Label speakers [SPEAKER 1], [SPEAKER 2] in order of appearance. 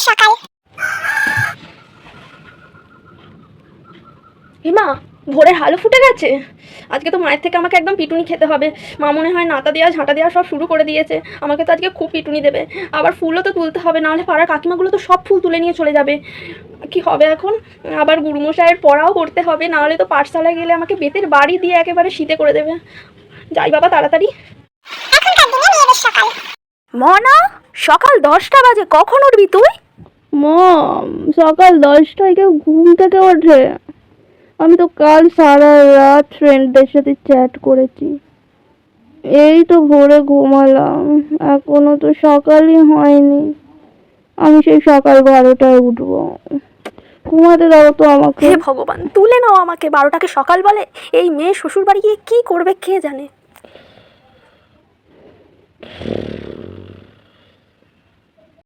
[SPEAKER 1] সকাল।
[SPEAKER 2] হিমা, ভোরের হালু ফুটে গেছে। আজকে তো মায়ের থেকে আমাকে একদম পিটুনি খেতে হবে। মা মনে হয় নাতা দেওয়া ঝাঁটা দেওয়া সব শুরু করে দিয়েছে। আমাকে তো আজকে খুব পিটুনি দেবে। আবার ফুলও তো তুলতে হবে, নাহলে পাড়ার কাকিমাগুলো তো সব ফুল তুলে নিয়ে চলে যাবে। কি হবে এখন? আবার গুরুমশাইয়ের পড়াও করতে হবে, নাহলে তো পাঠশালায় গেলে আমাকে বেতের বাড়ি দিয়ে একেবারে শীতে করে দেবে। যাই বাবা তাড়াতাড়ি।
[SPEAKER 1] এখনকার দিনে মেয়েদের সকাল।
[SPEAKER 2] মনা, সকাল 10টা বাজে, কখন উঠবি তুই?
[SPEAKER 3] মম, সকাল 10টায় কেউ ঘুম থেকে ওঠে? আমি তো কাল সারা রাত ফ্রেন্ডদের সাথে চ্যাট করেছি, এই তো ভোরে ঘুমালাম, এখনো তো সকালই হয়নি। আমি সেই সকাল 12টায় উঠবো। ঘুমাতে দাও তো আমাকে।
[SPEAKER 2] হে ভগবান, তুলে নাও আমাকে। 12টাকে সকাল বলে? এই মেয়ে শ্বশুর বাড়ি গিয়ে কি করবে কে জানে।